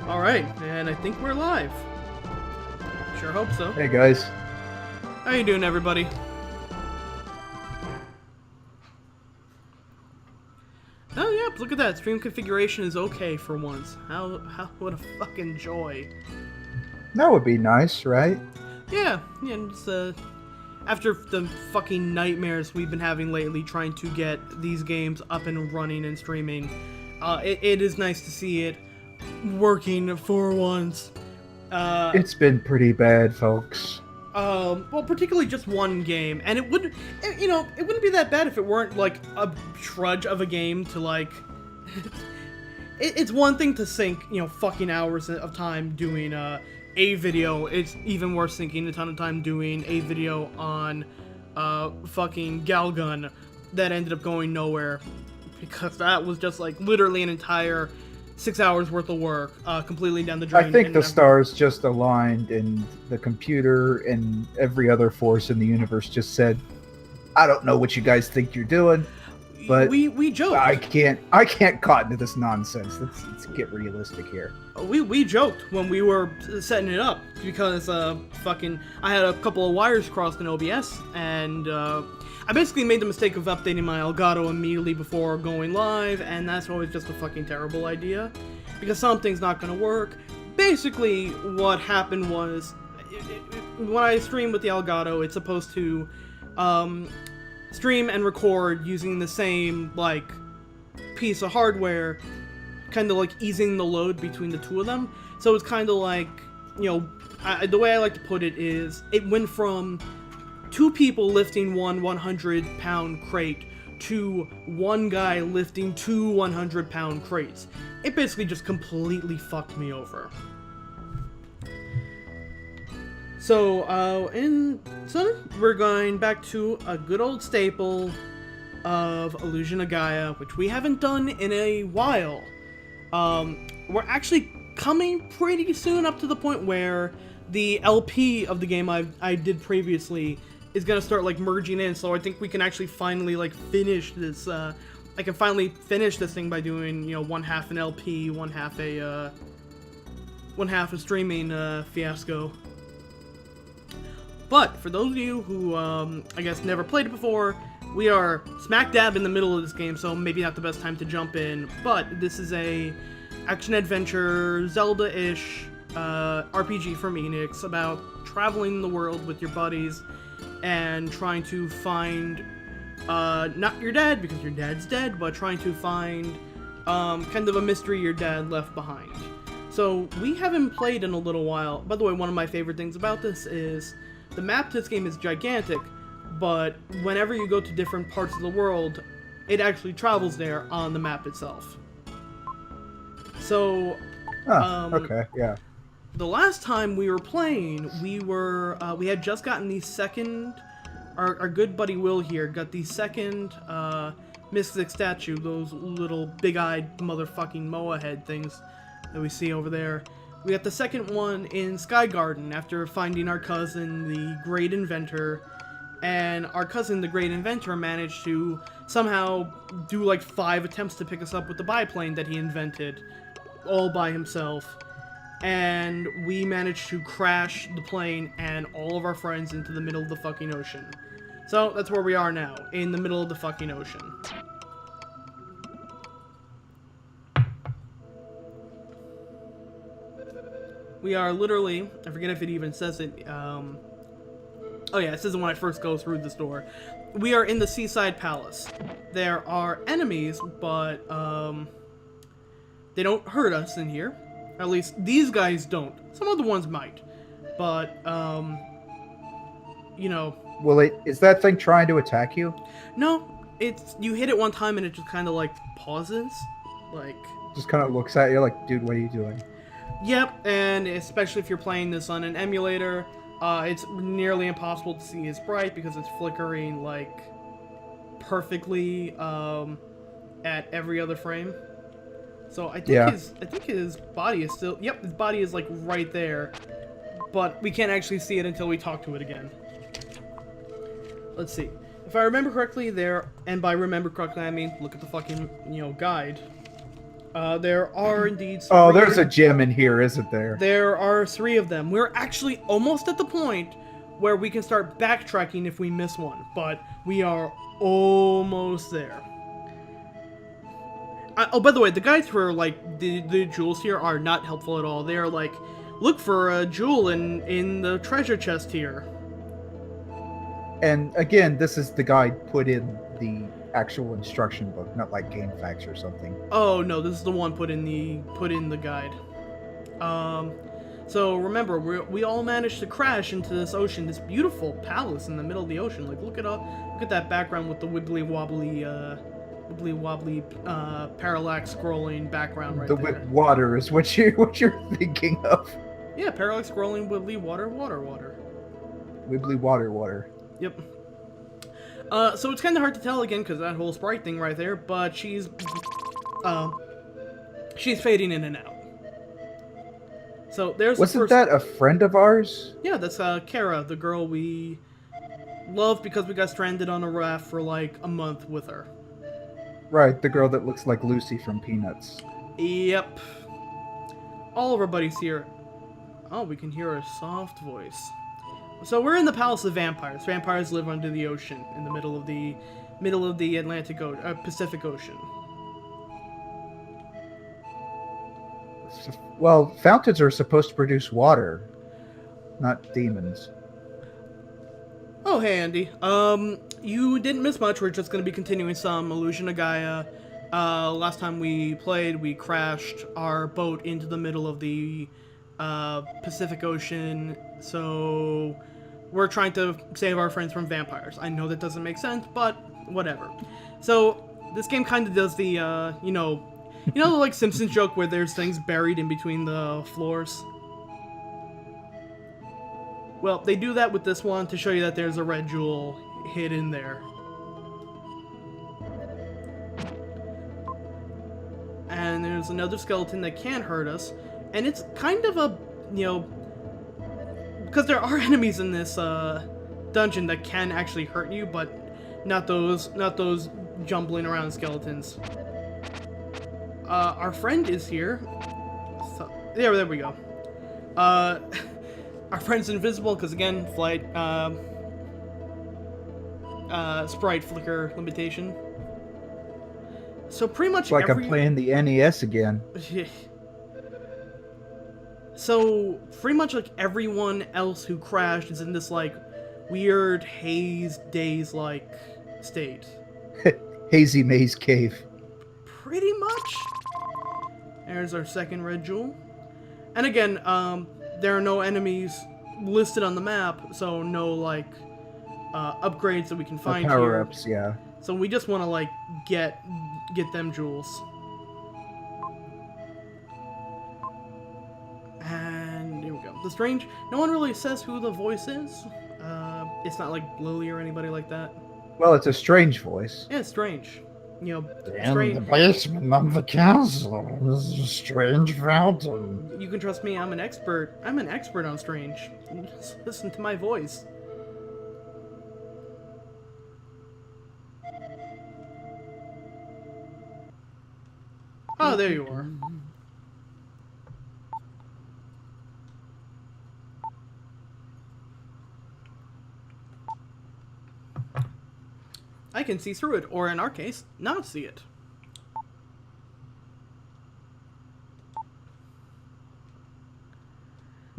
Alright, and I think we're live. Sure hope so. Hey guys. How you doing, everybody? Oh, yep, look at that. Stream configuration is okay for once. What a fucking joy. That would be nice, right? Yeah, just, after the fucking nightmares we've been having lately trying to get these games up and running and streaming, it is nice to see it working for once. It's been pretty bad, folks. Well, particularly just one game, and it wouldn't be that bad if it weren't, like, a trudge of a game to, like... it's one thing to sink, fucking hours of time doing, a video. It's even worse sinking a ton of time doing a video on, fucking Galgun that ended up going nowhere, because that was just, like, literally an entire 6 hours worth of work, completely down the drain. I think the stars just aligned, and the computer and every other force in the universe just said, "I don't know what you guys think you're doing, but we joked. I can't caught into this nonsense. Let's get realistic here." We joked when we were setting it up because I had a couple of wires crossed in OBS, and I basically made the mistake of updating my Elgato immediately before going live, and that's always just a fucking terrible idea, because something's not going to work. Basically, what happened was, when I stream with the Elgato, it's supposed to stream and record using the same, like, piece of hardware, kind of like easing the load between the two of them. So it's kind of like, the way I like to put it is, it went from 2 people lifting one 100-pound crate to one guy lifting 2 100-pound crates. It basically just completely fucked me over. So, we're going back to a good old staple of Illusion of Gaia, which we haven't done in a while. We're actually coming pretty soon up to the point where the LP of the game I did previously is gonna start, like, merging in, so I think we can actually finally, like, finish this, I can finally finish this thing by doing, one half an LP, one half a streaming, fiasco. But, for those of you who, I guess never played it before, we are smack dab in the middle of this game, so maybe not the best time to jump in, but this is a action-adventure, Zelda-ish, RPG from Enix about traveling the world with your buddies and trying to find, not your dad, because your dad's dead, but trying to find, kind of a mystery your dad left behind. So, we haven't played in a little while. By the way, one of my favorite things about this is, the map to this game is gigantic, but whenever you go to different parts of the world, it actually travels there on the map itself. So, okay, yeah. The last time we were playing, we had just gotten the second, our good buddy Will here got the second, Mystic statue, those little big-eyed motherfucking Moa head things that we see over there. We got the second one in Sky Garden after finding our cousin, the Great Inventor, and our cousin, the Great Inventor, managed to somehow do like 5 attempts to pick us up with the biplane that he invented, all by himself. And we managed to crash the plane and all of our friends into the middle of the fucking ocean. So, that's where we are now, in the middle of the fucking ocean. We are literally, I forget if it even says it, oh yeah, it says it when I first go through this door. We are in the Seaside Palace. There are enemies, but, they don't hurt us in here. At least, these guys don't. Some other ones might. But, Well, is that thing trying to attack you? No, you hit it one time and it just kind of, like, pauses. Like... Just kind of looks at you like, dude, what are you doing? Yep, and especially if you're playing this on an emulator, it's nearly impossible to see his sprite because it's flickering, like, perfectly, at every other frame. So I think his body is still, yep, his body is, like, right there, but we can't actually see it until we talk to it again. Let's see. If I remember correctly, and by remember correctly I mean look at the fucking, guide. There are indeed Oh, three. there's a gem in here, isn't there? There are 3 of them. We're actually almost at the point where we can start backtracking if we miss one, but we are almost there. Oh, by the way, the guides for like the jewels here are not helpful at all. They are like, look for a jewel in the treasure chest here. And again, this is the guide put in the actual instruction book, not like game facts or something. Oh no, this is the one put in the guide. So remember, we all managed to crash into this ocean, this beautiful palace in the middle of the ocean. Like look at that background with the wibbly wobbly parallax scrolling background right there. The water is what you're thinking of. Yeah, parallax scrolling wibbly water. Wibbly water. Yep. So it's kind of hard to tell again because that whole sprite thing right there, but she's fading in and out. So there's Wasn't that a friend of ours? Yeah, that's Kara, the girl we love because we got stranded on a raft for like a month with her. Right, the girl that looks like Lucy from Peanuts. Yep. All of our buddies here. Oh, we can hear a soft voice. So we're in the Palace of Vampires. Vampires live under the ocean, in the middle of the Pacific Ocean. Well, fountains are supposed to produce water, not demons. Oh, hey, Andy. You didn't miss much. We're just going to be continuing some Illusion of Gaia. Last time we played, we crashed our boat into the middle of the Pacific Ocean, so we're trying to save our friends from vampires. I know that doesn't make sense, but whatever. So this game kind of does the, you know, like Simpsons joke where there's things buried in between the floors? Well, they do that with this one to show you that there's a red jewel hidden there. And there's another skeleton that can hurt us. And it's kind of a, you know, because there are enemies in this dungeon that can actually hurt you, but not those jumbling around skeletons. Our friend is here. So, there we go. Our friend's invisible because again, flight, sprite flicker limitation. So pretty much It's like I'm playing the NES again. So pretty much like everyone else who crashed is in this like weird haze daze like state. Hazy Maze Cave. Pretty much. There's our second red jewel. And again, there are no enemies listed on the map, so no like upgrades that we can find here. Power-ups, yeah. So we just want to like get them jewels. And here we go. The strange. No one really says who the voice is. It's not like Lily or anybody like that. Well, it's a strange voice. Yeah, it's strange. You know, In the basement of the castle, there's a strange fountain. You can trust me. I'm an expert. I'm an expert on strange. Just listen to my voice. Oh, there you are. I can see through it, or in our case, not see it.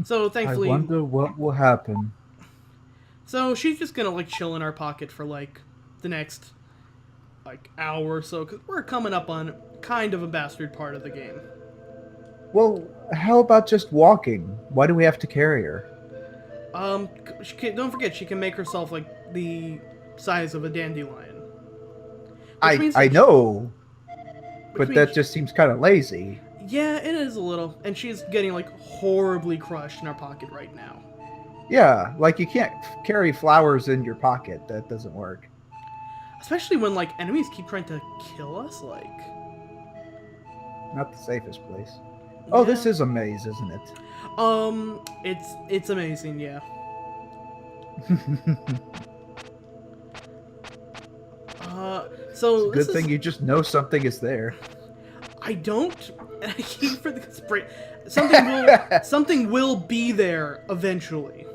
So thankfully, I wonder what will happen. So she's just gonna like chill in our pocket for like the next like hour or so, because we're coming up on kind of a bastard part of the game. Well, how about just walking? Why do we have to carry her? Don't forget, she can make herself like the size of a dandelion. I know, but that just seems kind of lazy. Yeah, it is a little, and she's getting like horribly crushed in our pocket right now. Yeah, like you can't carry flowers in your pocket. That doesn't work. Especially when like enemies keep trying to kill us, like. Not the safest place. Oh, Yeah. this is a maze, isn't it? It's amazing, yeah. So Good thing you just know something is there. I don't. And I keep for the spray. Something will be there eventually.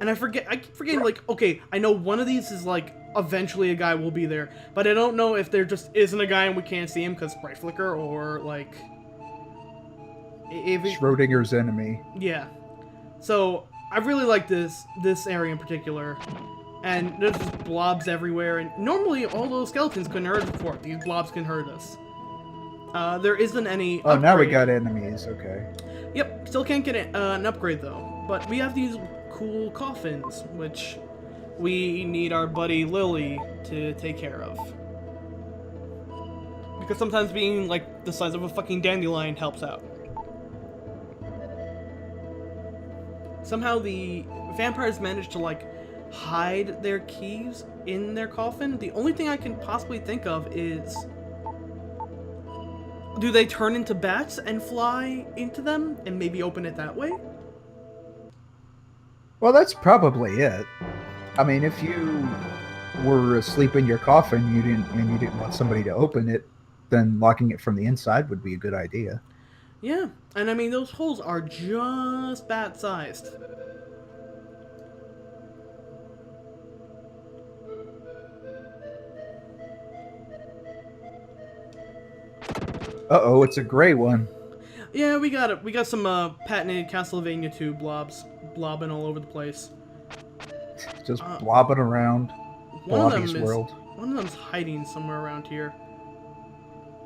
And I keep forgetting, like, okay, I know one of these is, like, eventually a guy will be there, but I don't know if there just isn't a guy and we can't see him because sprite flicker, or, like... Schrodinger's enemy. Yeah. So, I really like this area in particular. And there's just blobs everywhere, and normally all those skeletons couldn't hurt us before. These blobs can hurt us. There isn't any Oh, now we upgrade. got enemies, okay. Yep, still can't get an upgrade though. But we have these cool coffins, which we need our buddy Lily to take care of. Because sometimes being like the size of a fucking dandelion helps out. Somehow the vampires managed to like hide their keys in their coffin. The only thing I can possibly think of is, do they turn into bats and fly into them and maybe open it that way? Well, that's probably it. I mean, if you were asleep in your coffin, you didn't want somebody to open it, then locking it from the inside would be a good idea. Yeah, and I mean, those holes are just bat-sized. Uh-oh, it's a gray one. Yeah, we got it. We got some patented Castlevania 2 blobs blobbing all over the place. Just blobbing around Blobby's world. One of them's hiding somewhere around here.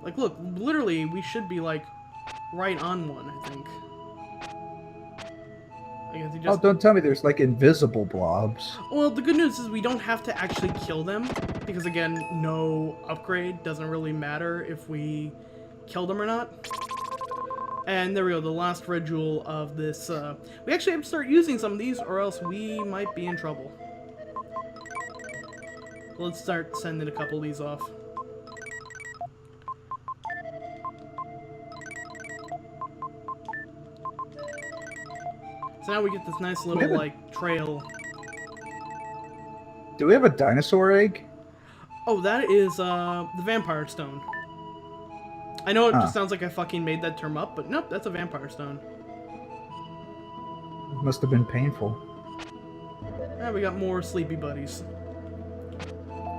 Like, look, literally, we should be like right on one, I think. I guess he just... Oh, don't tell me there's like invisible blobs. Well, the good news is we don't have to actually kill them, because again, no upgrade doesn't really matter if we kill them or not. And there we go, the last red jewel of this. We actually have to start using some of these, or else we might be in trouble. Let's start sending a couple of these off. So now we get this nice little, like, trail. Do we have a dinosaur egg? Oh, that is, the vampire stone. I know it just sounds like I fucking made that term up, but nope, that's a vampire stone. It must have been painful. Yeah, we got more sleepy buddies.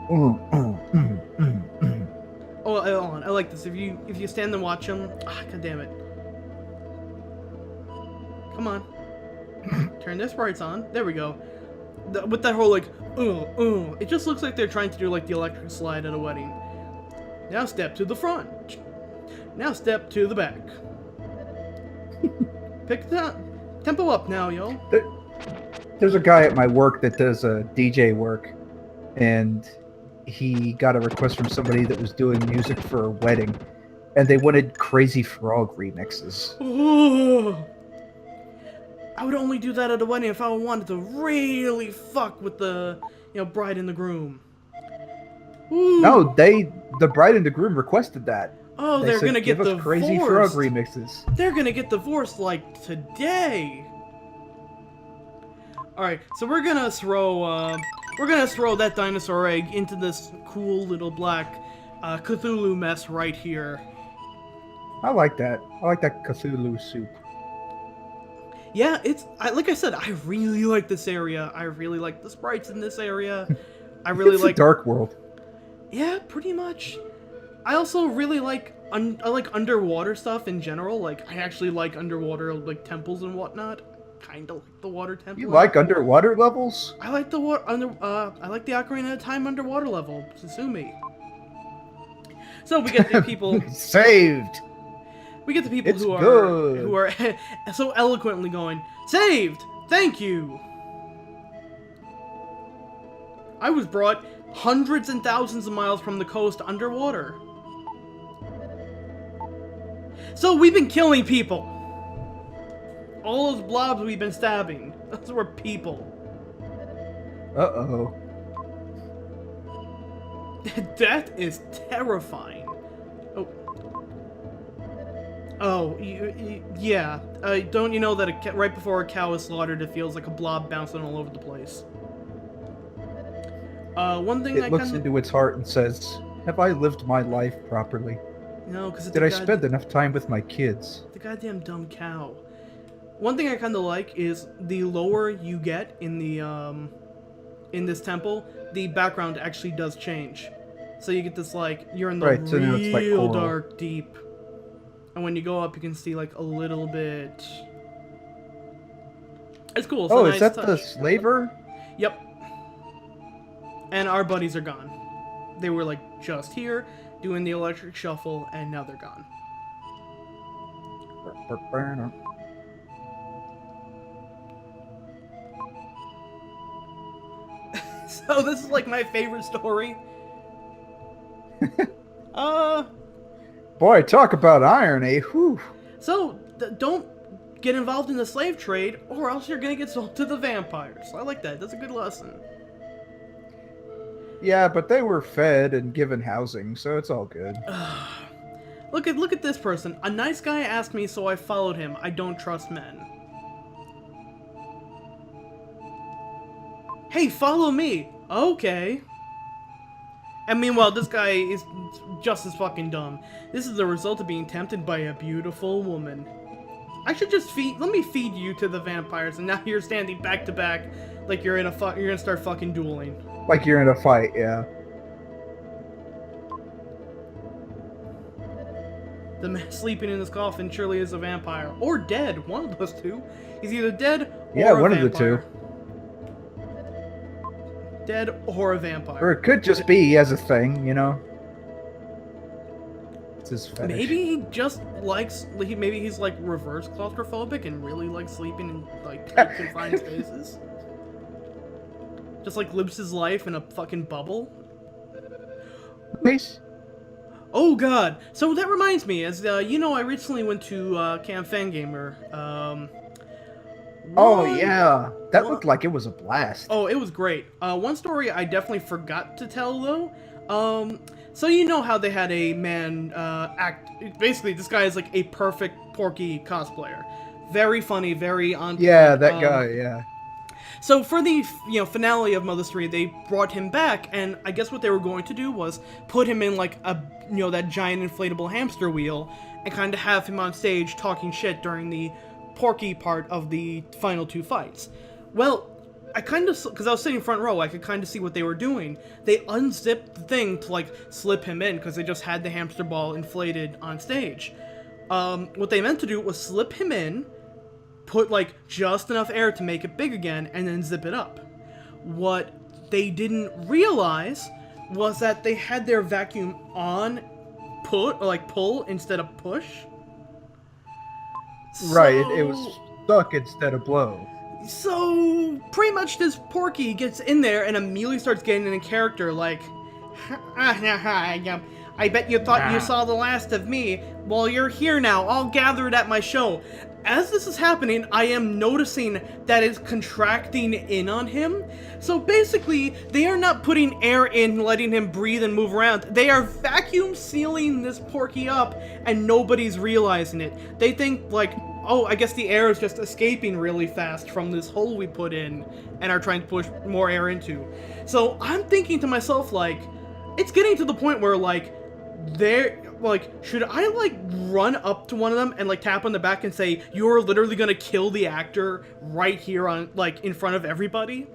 Oh, Oh, hold on, I like this. If you stand and watch them, god damn it. Come on. Turn their sprites on. There we go. With that whole, like, it just looks like they're trying to do, like, the electric slide at a wedding. Now step to the front. Now step to the back. Pick the tempo up now, yo. There's a guy at my work that does DJ work, and he got a request from somebody that was doing music for a wedding, and they wanted Crazy Frog remixes. Oh. I would only do that at a wedding if I wanted to really fuck with the, bride and the groom. Ooh. No, the bride and the groom requested that. Oh, they're gonna get divorced. Crazy Frog remixes. They're gonna get divorced like today. All right, so we're gonna throw that dinosaur egg into this cool little black Cthulhu mess right here. I like that. I like that Cthulhu soup. Yeah, like I said, I really like this area. I really like the sprites in this area. I really it's like a dark world. Yeah, pretty much. I also really like I like underwater stuff in general. Like, I actually like underwater, like, temples and whatnot. Kinda like the water temple. You like underwater levels? I like the I like the Ocarina of Time underwater level. Sue me. So we get the people saved. We get the people It's who are so eloquently going, "Saved! Thank you!" I was brought hundreds and thousands of miles from the coast underwater. So we've been killing people. All those blobs we've been stabbing, those were people. Uh-oh. That is terrifying. Oh, yeah. Don't you know that right before a cow is slaughtered, it feels like a blob bouncing all over the place. One thing it looks into its heart and says, "Have I lived my life properly?" No, because Did I spend enough time with my kids? the goddamn dumb cow. One thing I kind of like is the lower you get in the in this temple, the background actually does change. So you get this like you're in the Right, so now it's like real coral. dark deep, and when you go up, you can see like a little bit. It's cool. It's a Oh, nice is that touch. the slaver? Yep. And our buddies are gone. They were like just here doing the electric shuffle, and now they're gone. So this is like my favorite story. Boy, talk about irony. Whew. So don't get involved in the slave trade, or else you're gonna get sold to the vampires. I like that. That's a good lesson. Yeah, but they were fed and given housing, so it's all good. Look at this person. A nice guy asked me, so I followed him. I don't trust men. Hey, follow me. Okay. And meanwhile, this guy is just as fucking dumb. This is the result of being tempted by a beautiful woman. I should just let me feed you to the vampires, and now you're standing back to back like you're gonna start fucking dueling. Like you're in a fight, yeah. The man sleeping in his coffin surely is a vampire. Or dead. One of those two. He's either dead or Yeah, a one of the vampire. two. Dead or a vampire. Or it could just be he has a thing, you know? It's his fetish. Maybe he just likes... Maybe he's like reverse claustrophobic and really likes sleeping in like tight confined spaces. Just like lives his life in a fucking bubble. Nice. Oh god! So that reminds me, as you know, I recently went to Camp Fangamer. Oh, yeah. That looked like it was a blast. Oh, it was great. One story I definitely forgot to tell, though. So you know how they had a man act... Basically, this guy is like a perfect Porky cosplayer. Very funny, very on point. Yeah, that guy, yeah. So for the finale of Mother's 3, they brought him back, and I guess what they were going to do was put him in like a that giant inflatable hamster wheel, and kind of have him on stage talking shit during the Porky part of the final two fights. Well, I kind of, because I was sitting front row, I could kind of see what they were doing. They unzipped the thing to like slip him in because they just had the hamster ball inflated on stage. What they meant to do was slip him in, put like just enough air to make it big again, and then zip it up. What they didn't realize was that they had their vacuum on pull instead of push. Right, it was stuck instead of blow. So pretty much this Porky gets in there and immediately starts getting in a character like, I bet you thought you saw the last of me. Well, you're here now, all gathered at my show. As this is happening, I am noticing that it's contracting in on him. So basically, they are not putting air in, letting him breathe and move around. They are vacuum sealing this Porky up, and nobody's realizing it. They think, like, oh, I guess the air is just escaping really fast from this hole we put in, and are trying to push more air into. So I'm thinking to myself, like, it's getting to the point where, like, should I, like, run up to one of them and, like, tap on the back and say, you're literally gonna kill the actor right here on, like, in front of everybody?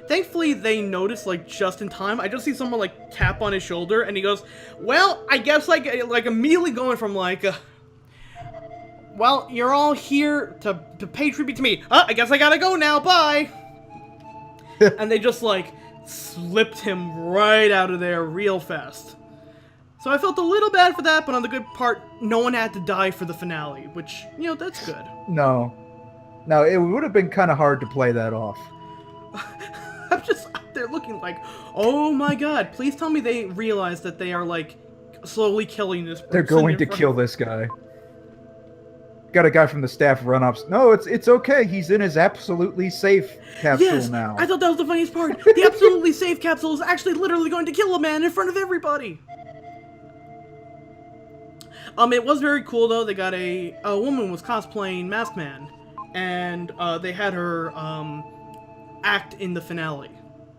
Thankfully, they noticed, like, just in time. I just see someone, like, tap on his shoulder, and he goes, well, I guess, like immediately going from, like, well, you're all here to pay tribute to me. I guess I gotta go now, bye! And they just, like, slipped him right out of there real fast. So I felt a little bad for that, but on the good part, no one had to die for the finale, which, that's good. No, it would have been kind of hard to play that off. I'm just out there looking like, oh my god, please tell me they realize that they are, like, slowly killing this person. They're going to kill this guy. Got a guy from the staff run up. No, it's okay. He's in his absolutely safe capsule now. I thought that was the funniest part. The absolutely safe capsule is actually literally going to kill a man in front of everybody. It was very cool though. They got a woman was cosplaying Masked Man, and they had her act in the finale,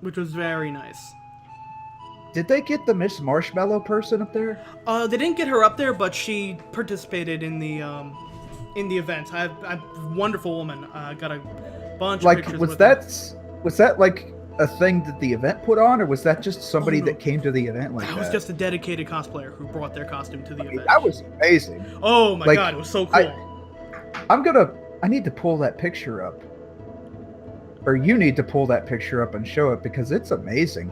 which was very nice. Did they get the Miss Marshmallow person up there? They didn't get her up there, but she participated in the event. I wonderful woman. Got a bunch of Like, pictures was with her. that like a thing that the event put on, or was that just somebody Oh, no. that came to the event like that? That was just a dedicated cosplayer who brought their costume to the event. That was amazing. Oh my like, god, it was so cool. I need to pull that picture up. Or you need to pull that picture up and show it because it's amazing.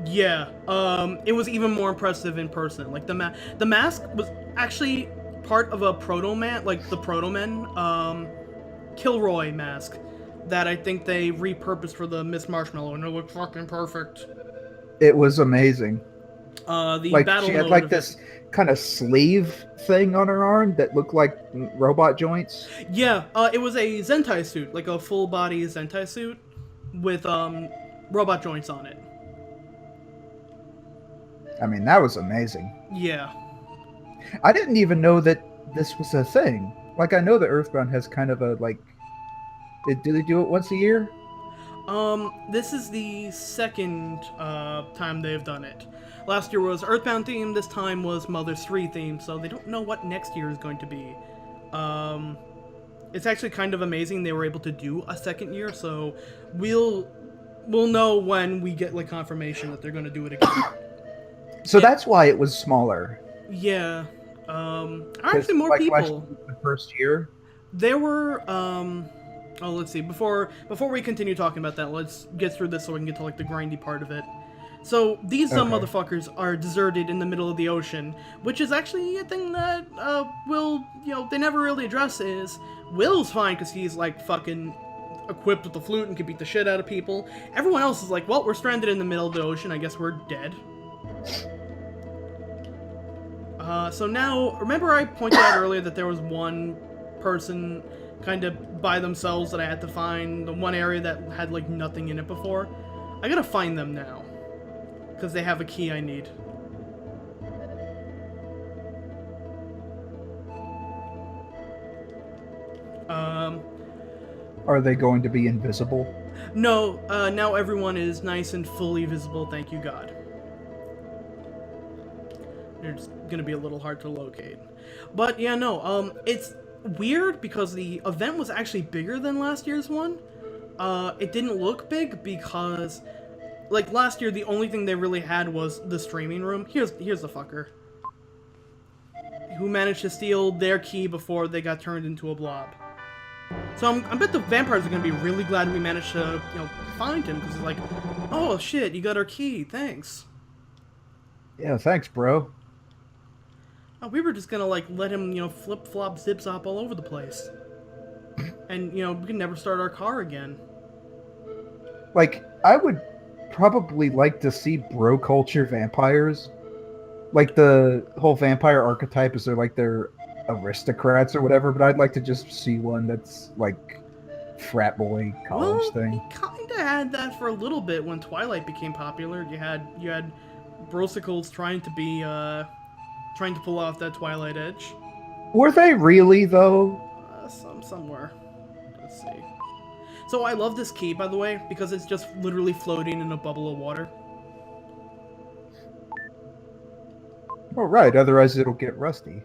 Yeah, it was even more impressive in person. Like the mask was actually part of a proto-man, like the proto-men, Kilroy mask that I think they repurposed for the Miss Marshmallow, and it looked fucking perfect. It was amazing. The Like battle she had mode like of this kind of sleeve thing on her arm that looked like robot joints. Yeah, it was a Zentai suit, like a full body Zentai suit with robot joints on it. I mean, that was amazing. Yeah. I didn't even know that this was a thing. Like, I know that Earthbound has kind of a, like... Do they do it once a year? This is the second time they've done it. Last year was Earthbound theme, this time was Mother's 3 theme, so they don't know what next year is going to be. It's actually kind of amazing they were able to do a second year, so we'll know when we get, like, confirmation that they're going to do it again. So that's why it was smaller. Yeah. Actually more like, people. The first year? There were, oh, let's see. Before we continue talking about that, let's get through this so we can get to, like, the grindy part of it. So, these dumb motherfuckers are deserted in the middle of the ocean, which is actually a thing that, Will, they never really address is, Will's fine because he's, like, fucking equipped with the flute and can beat the shit out of people. Everyone else is like, well, we're stranded in the middle of the ocean, I guess we're dead. So now, remember I pointed out earlier that there was one person kind of by themselves that I had to find, the one area that had, like, nothing in it before? I gotta find them now, because they have a key I need. Are they going to be invisible? No, now everyone is nice and fully visible, thank you God. They're just gonna be a little hard to locate. But yeah, no, it's weird because the event was actually bigger than last year's one. It didn't look big because, like, last year the only thing they really had was the streaming room. Here's the fucker who managed to steal their key before they got turned into a blob. So I bet the vampires are gonna be really glad we managed to, find him, because it's like, oh shit, you got our key, thanks. Yeah, thanks, bro. We were just gonna, like, let him, flip-flop, zip-zop all over the place. And, we can never start our car again. Like, I would probably like to see bro culture vampires. Like, the whole vampire archetype is they're aristocrats or whatever, but I'd like to just see one that's, like, frat boy college thing. We kinda had that for a little bit when Twilight became popular. You had brosicles trying to be, trying to pull off that Twilight edge. Were they really, though? Somewhere. Let's see. So I love this key, by the way, because it's just literally floating in a bubble of water. Oh, right, otherwise it'll get rusty.